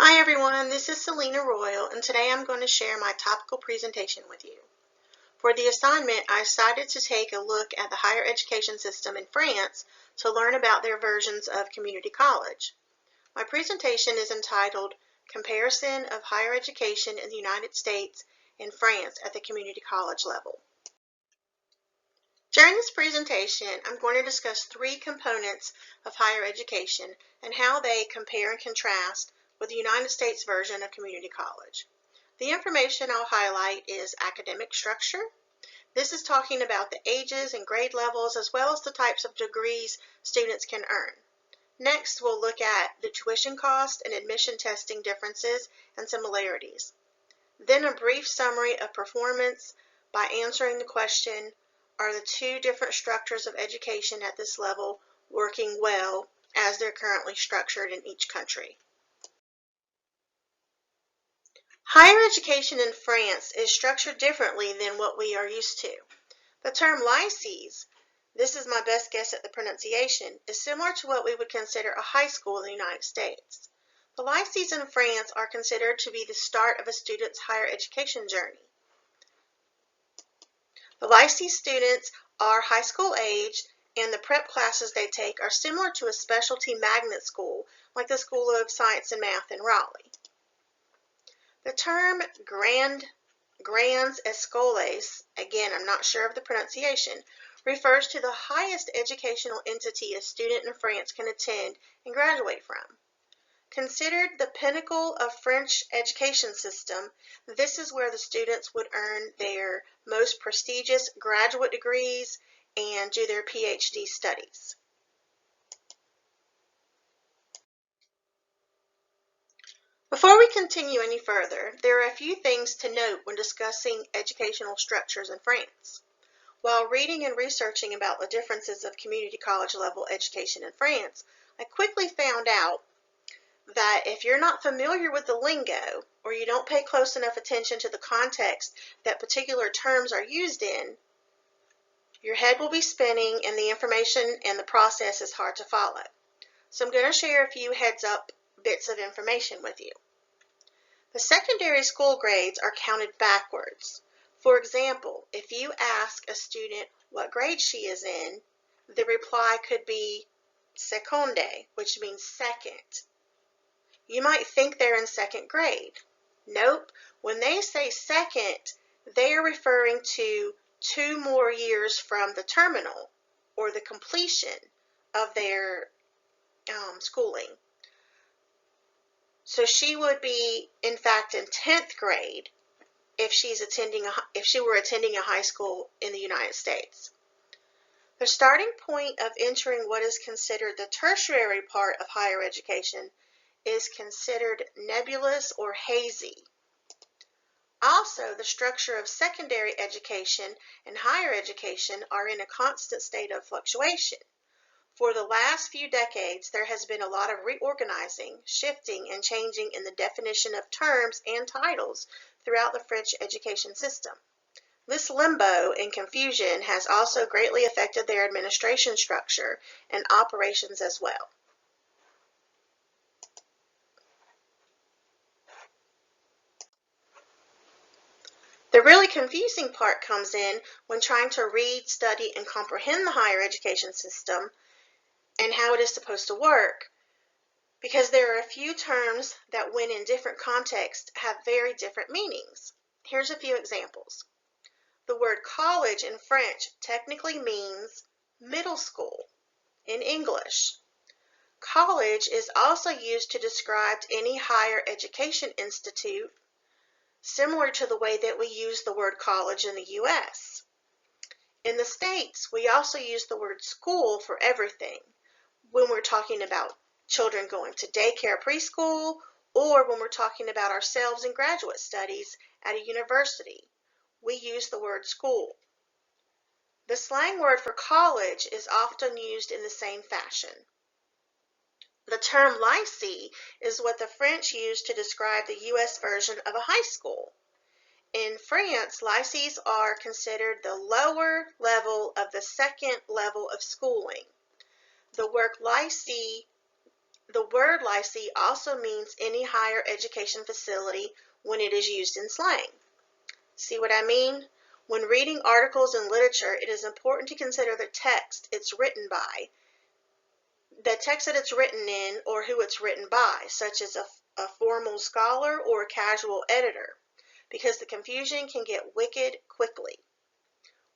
Hi everyone, this is Selena Royal, and today I'm going to share my topical presentation with you. For the assignment, I decided to take a look at the higher education system in France to learn about their versions of community college. My presentation is entitled Comparison of Higher Education in the United States and France at the Community College Level. During this presentation, I'm going to discuss three components of higher education and how they compare and contrast with the United States version of community college. The information I'll highlight is academic structure. This is talking about the ages and grade levels as well as the types of degrees students can earn. Next, we'll look at the tuition cost and admission testing differences and similarities. Then a brief summary of performance by answering the question, are the two different structures of education at this level working well as they're currently structured in each country? Higher education in France is structured differently than what we are used to. The term lycées, this is my best guess at the pronunciation, is similar to what we would consider a high school in the United States. The lycées in France are considered to be the start of a student's higher education journey. The lycée students are high school aged, and the prep classes they take are similar to a specialty magnet school, like the School of Science and Math in Raleigh. The term grandes écoles, again I'm not sure of the pronunciation, refers to the highest educational entity a student in France can attend and graduate from. Considered the pinnacle of French education system, this is where the students would earn their most prestigious graduate degrees and do their PhD studies. Before we continue any further, there are a few things to note when discussing educational structures in France. While reading and researching about the differences of community college level education in France, I quickly found out that if you're not familiar with the lingo or you don't pay close enough attention to the context that particular terms are used in, your head will be spinning and the information and the process is hard to follow. So I'm going to share a few heads up bits of information with you. The secondary school grades are counted backwards. For example, if you ask a student what grade she is in, the reply could be seconde, which means second. You might think they're in second grade. Nope. When they say second, they are referring to 2 more years from the terminal or the completion of their schooling. So she would be, in fact, in 10th grade if she were attending a high school in the United States. The starting point of entering what is considered the tertiary part of higher education is considered nebulous or hazy. Also, the structure of secondary education and higher education are in a constant state of fluctuation. For the last few decades, there has been a lot of reorganizing, shifting, and changing in the definition of terms and titles throughout the French education system. This limbo and confusion has also greatly affected their administration structure and operations as well. The really confusing part comes in when trying to read, study, and comprehend the higher education system and how it is supposed to work, because there are a few terms that, when in different contexts, have very different meanings. Here's a few examples. The word college in French technically means middle school in English. College is also used to describe any higher education institute, similar to the way that we use the word college in the U.S. In the States, we also use the word school for everything when we're talking about children going to daycare, preschool, or when we're talking about ourselves in graduate studies at a university. We use the word school. The slang word for college is often used in the same fashion. The term lycée is what the French use to describe the U.S. version of a high school. In France, lycées are considered the lower level of the second level of schooling. The word lycée The word lycée also means any higher education facility when it is used in slang. See what I mean? When reading articles in literature, it is important to consider the text it's written by, the text that it's written in, or who it's written by, such as a formal scholar or a casual editor, because the confusion can get wicked quickly.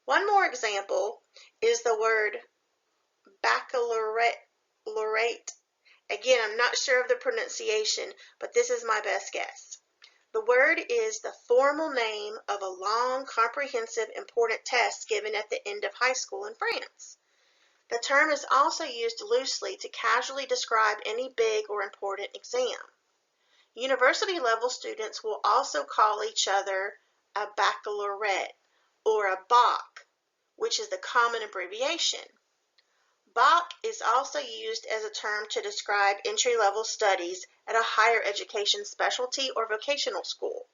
One more example is the word baccalaureate. Again, I'm not sure of the pronunciation, but this is my best guess. The word is the formal name of a long, comprehensive, important test given at the end of high school in France. The term is also used loosely to casually describe any big or important exam. University-level students will also call each other a baccalaureate or a Bach, which is the common abbreviation. Bach is also used as a term to describe entry-level studies at a higher education specialty or vocational school.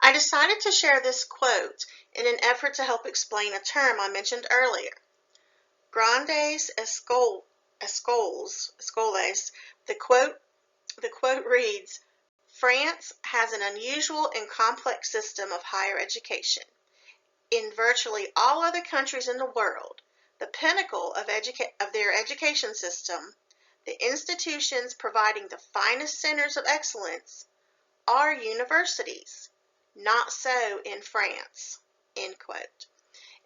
I decided to share this quote in an effort to help explain a term I mentioned earlier. Grandes escoles, the quote reads, France has an unusual and complex system of higher education. In virtually all other countries in the world, the pinnacle of their education system, the institutions providing the finest centers of excellence, are universities. Not so in France. End quote.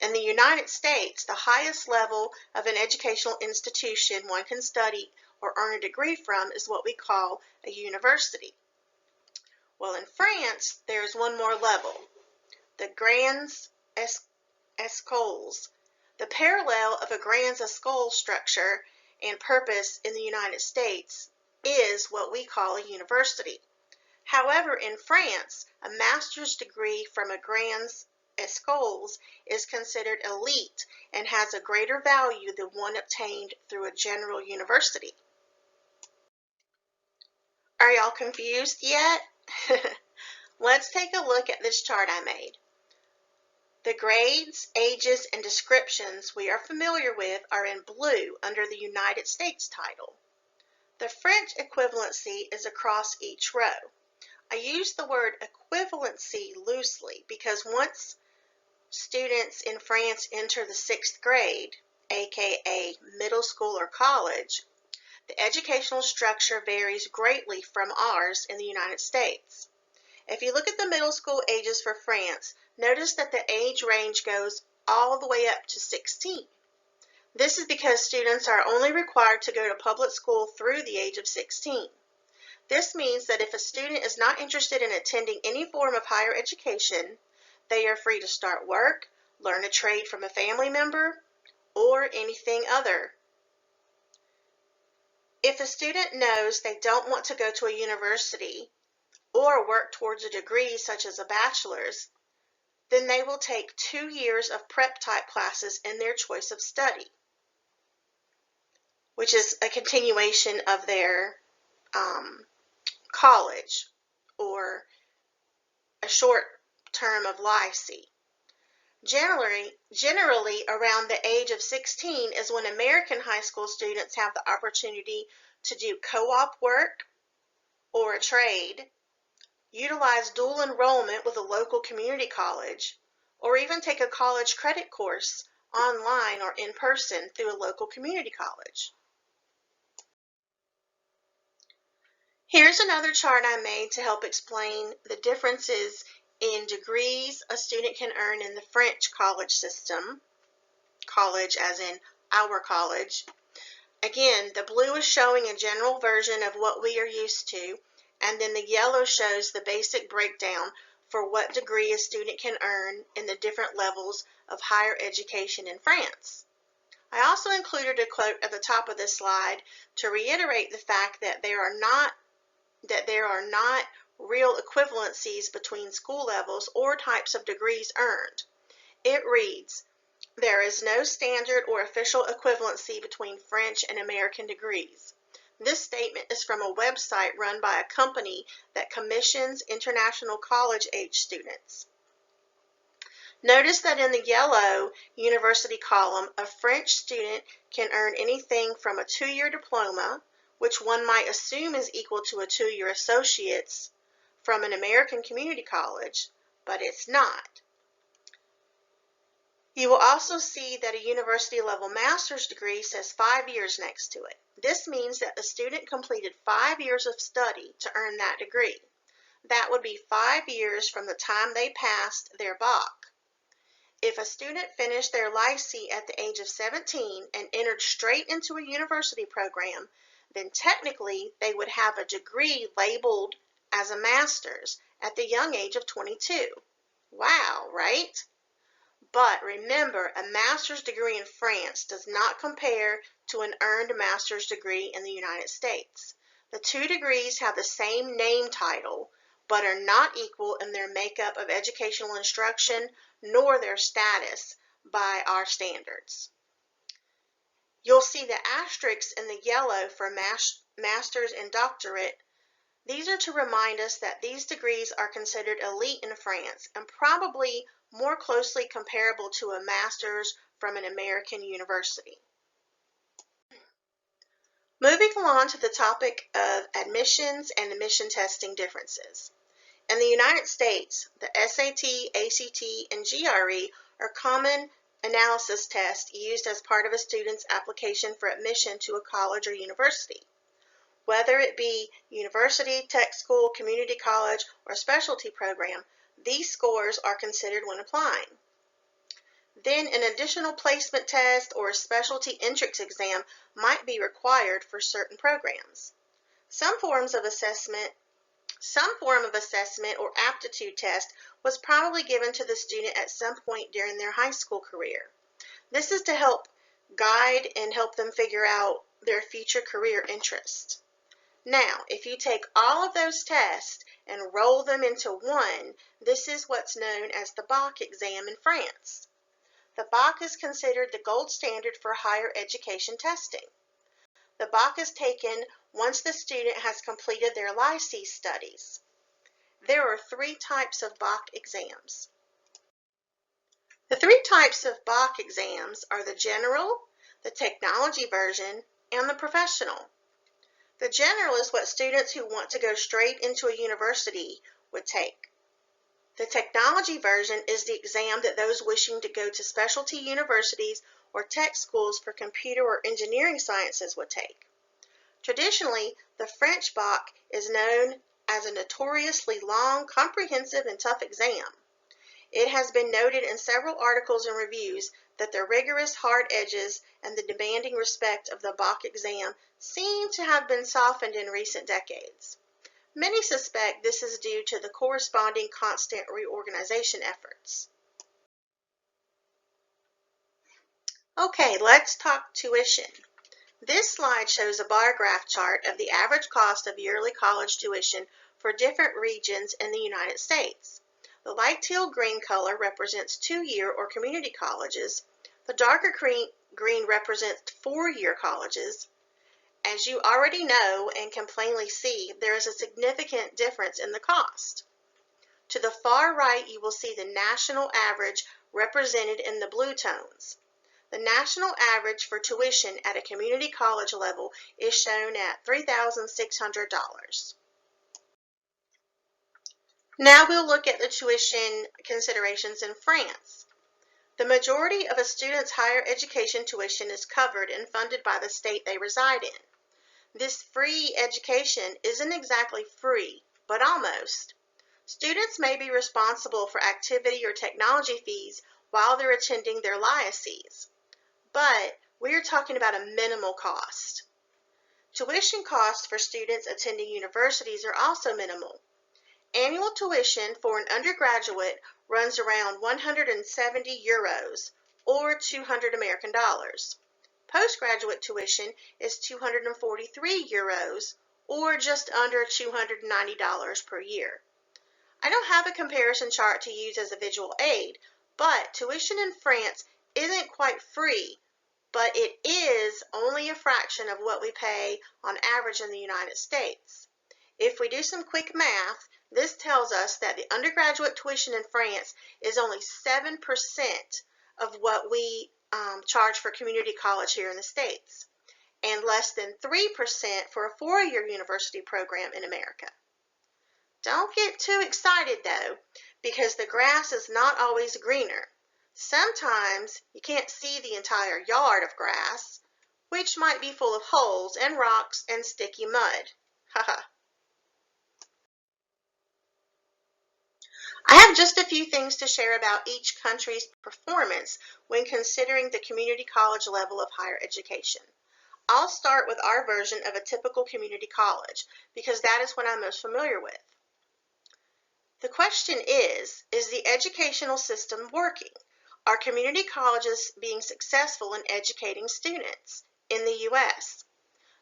In the United States, the highest level of an educational institution one can study or earn a degree from is what we call a university. Well, in France, there is one more level, the Grandes Écoles. The parallel of a Grandes Écoles structure and purpose in the United States is what we call a university. However, in France, a master's degree from a Grandes Écoles is considered elite and has a greater value than one obtained through a general university. Are y'all confused yet? Let's take a look at this chart I made. The grades, ages, and descriptions we are familiar with are in blue under the United States title. The French equivalency is across each row. I use the word equivalency loosely because once students in France enter the 6th grade, aka middle school or college, the educational structure varies greatly from ours in the United States. If you look at the middle school ages for France, notice that the age range goes all the way up to 16. This is because students are only required to go to public school through the age of 16. This means that if a student is not interested in attending any form of higher education, they are free to start work, learn a trade from a family member, or anything other. If a student knows they don't want to go to a university or work towards a degree such as a bachelor's, then they will take 2 years of prep type classes in their choice of study, which is a continuation of their college or a short term of lycée. Generally, around the age of 16 is when American high school students have the opportunity to do co-op work or a trade, utilize dual enrollment with a local community college, or even take a college credit course online or in person through a local community college. Here's another chart I made to help explain the differences in degrees a student can earn in the French college system, college as in our college. Again, the blue is showing a general version of what we are used to, and then the yellow shows the basic breakdown for what degree a student can earn in the different levels of higher education in France. I also included a quote at the top of this slide to reiterate the fact that there are not real equivalencies between school levels or types of degrees earned. It reads, "There is no standard or official equivalency between French and American degrees." This statement is from a website run by a company that commissions international college-age students. Notice that in the yellow university column, a French student can earn anything from a 2-year diploma, which one might assume is equal to a 2-year associate's from an American community college, but it's not. You will also see that a university level master's degree says 5 years next to it. This means that the student completed 5 years of study to earn that degree. That would be 5 years from the time they passed their BOC. If a student finished their lycée at the age of 17 and entered straight into a university program, then technically they would have a degree labeled as a master's at the young age of 22. Wow, right? But remember, a master's degree in France does not compare to an earned master's degree in the United States. The two degrees have the same name title, but are not equal in their makeup of educational instruction nor their status by our standards. You'll see the asterisks in the yellow for master's and doctorate. These are to remind us that these degrees are considered elite in France and probably more closely comparable to a master's from an American university. Moving along to the topic of admissions and admission testing differences. In the United States, the SAT, ACT, and GRE are common analysis tests used as part of a student's application for admission to a college or university. Whether it be university, tech school, community college, or specialty program, these scores are considered when applying. Then an additional placement test or a specialty entrance exam might be required for certain programs. Some form of assessment or aptitude test was probably given to the student at some point during their high school career. This is to help guide and help them figure out their future career interests. Now, if you take all of those tests and roll them into one, this is what's known as the BOC exam in France. The BOC is considered the gold standard for higher education testing. The BOC is taken once the student has completed their lycée studies. There are 3 types of BOC exams. The 3 types of BOC exams are the general, the technology version, and the professional. The general is what students who want to go straight into a university would take. The technology version is the exam that those wishing to go to specialty universities or tech schools for computer or engineering sciences would take. Traditionally, the French BOC is known as a notoriously long, comprehensive, and tough exam. It has been noted in several articles and reviews that the rigorous hard edges and the demanding respect of the BOC exam seem to have been softened in recent decades. Many suspect this is due to the corresponding constant reorganization efforts. Okay, let's talk tuition. This slide shows a bar graph chart of the average cost of yearly college tuition for different regions in the United States. The light teal green color represents 2-year or community colleges. The darker green represents 4-year colleges. As you already know and can plainly see, there is a significant difference in the cost. To the far right, you will see the national average represented in the blue tones. The national average for tuition at a community college level is shown at $3,600. Now we'll look at the tuition considerations in France. The majority of a student's higher education tuition is covered and funded by the state they reside in. This free education isn't exactly free, but almost. Students may be responsible for activity or technology fees while they're attending their lycées, but we're talking about a minimal cost. Tuition costs for students attending universities are also minimal. Annual tuition for an undergraduate runs around 170 euros or 200 American dollars. Postgraduate tuition is 243 euros or just under $290 per year. I don't have a comparison chart to use as a visual aid, but tuition in France isn't quite free, but it is only a fraction of what we pay on average in the United States. If we do some quick math, This tells us that the undergraduate tuition in France is only 7% of what we charge for community college here in the States, and less than 3% for a four-year university program in America. Don't get too excited though, because the grass is not always greener. Sometimes you can't see the entire yard of grass, which might be full of holes and rocks and sticky mud. Haha. I have just a few things to share about each country's performance when considering the community college level of higher education. I'll start with our version of a typical community college because that is what I'm most familiar with. The question is the educational system working? Are community colleges being successful in educating students in the U.S.?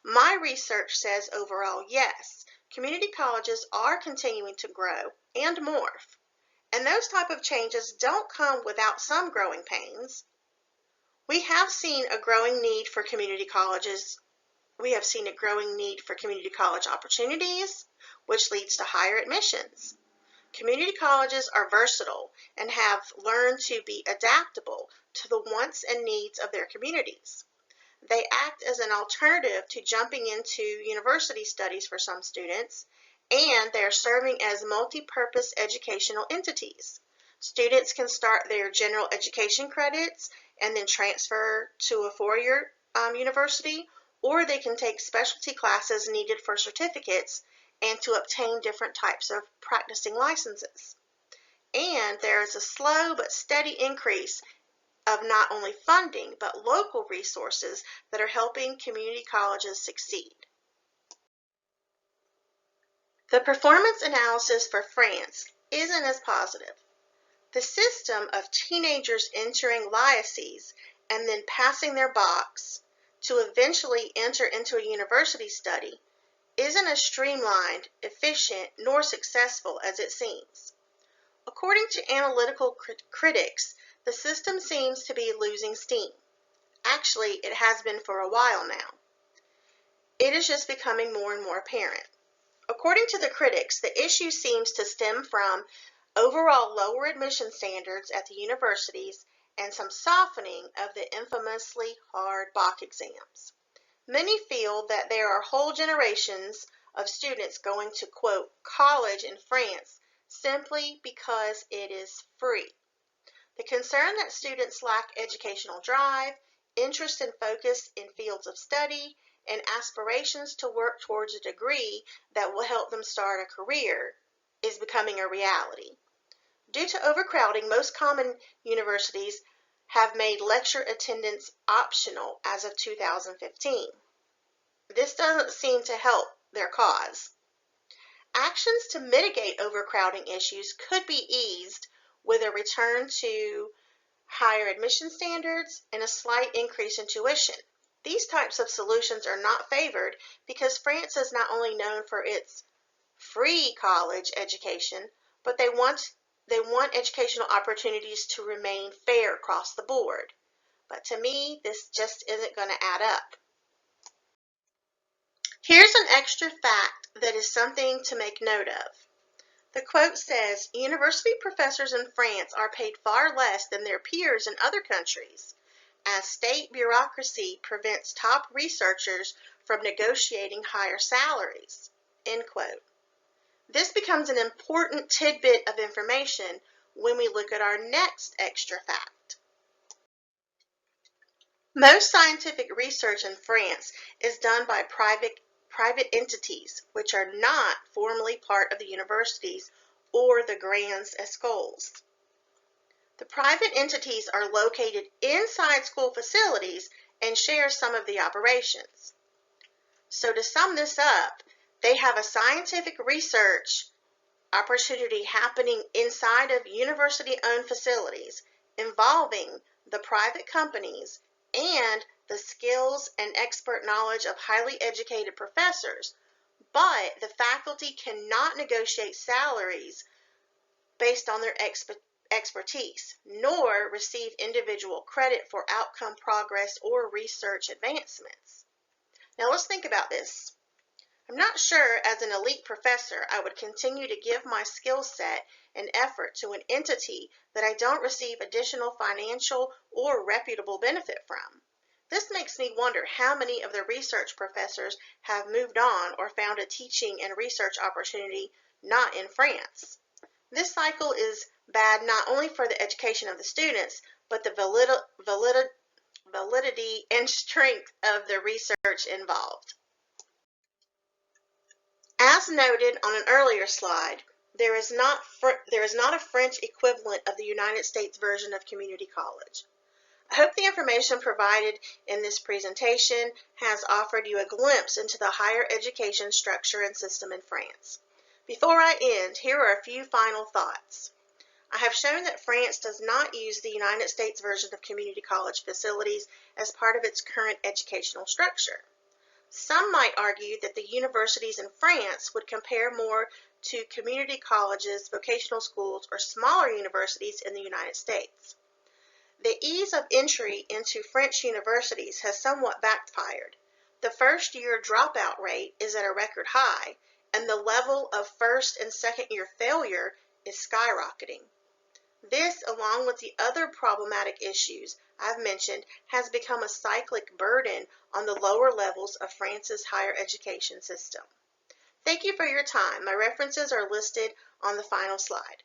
My research says overall yes, community colleges are continuing to grow and morph. And those type of changes don't come without some growing pains. We have seen a growing need for community colleges. We have seen a growing need for community college opportunities, which leads to higher admissions. Community colleges are versatile and have learned to be adaptable to the wants and needs of their communities. They act as an alternative to jumping into university studies for some students, and they are serving as multi-purpose educational entities. Students can start their general education credits and then transfer to a four-year university, or they can take specialty classes needed for certificates and to obtain different types of practicing licenses. And there is a slow but steady increase of not only funding but local resources that are helping community colleges succeed. The performance analysis for France isn't as positive. The system of teenagers entering lycees and then passing their box to eventually enter into a university study isn't as streamlined, efficient, nor successful as it seems. According to analytical critics, the system seems to be losing steam. Actually, it has been for a while now. It is just becoming more and more apparent. According to the critics, the issue seems to stem from overall lower admission standards at the universities and some softening of the infamously hard Bach exams. Many feel that there are whole generations of students going to, quote, college in France simply because it is free. The concern that students lack educational drive, interest and focus in fields of study, and aspirations to work towards a degree that will help them start a career is becoming a reality. Due to overcrowding, most common universities have made lecture attendance optional as of 2015. This doesn't seem to help their cause. Actions to mitigate overcrowding issues could be eased with a return to higher admission standards and a slight increase in tuition. These types of solutions are not favored because France is not only known for its free college education, but they want educational opportunities to remain fair across the board. But to me, this just isn't going to add up. Here's an extra fact that is something to make note of. The quote says, university professors in France are paid far less than their peers in other countries, as state bureaucracy prevents top researchers from negotiating higher salaries, end quote. This becomes an important tidbit of information when we look at our next extra fact. Most scientific research in France is done by private entities, which are not formally part of the universities or the grands écoles. The private entities are located inside school facilities and share some of the operations. So to sum this up, they have a scientific research opportunity happening inside of university-owned facilities involving the private companies and the skills and expert knowledge of highly educated professors, but the faculty cannot negotiate salaries based on their expertise, nor receive individual credit for outcome progress or research advancements. Now let's think about this. I'm not sure as an elite professor I would continue to give my skill set and effort to an entity that I don't receive additional financial or reputable benefit from. This makes me wonder how many of the research professors have moved on or found a teaching and research opportunity not in France. This cycle is bad not only for the education of the students, but the validity and strength of the research involved. As noted on an earlier slide, there is not a French equivalent of the United States version of community college. I hope the information provided in this presentation has offered you a glimpse into the higher education structure and system in France. Before I end, here are a few final thoughts. I have shown that France does not use the United States version of community college facilities as part of its current educational structure. Some might argue that the universities in France would compare more to community colleges, vocational schools, or smaller universities in the United States. The ease of entry into French universities has somewhat backfired. The first-year dropout rate is at a record high, and the level of first and second-year failure is skyrocketing. This, along with the other problematic issues I've mentioned, has become a cyclic burden on the lower levels of France's higher education system. Thank you for your time. My references are listed on the final slide.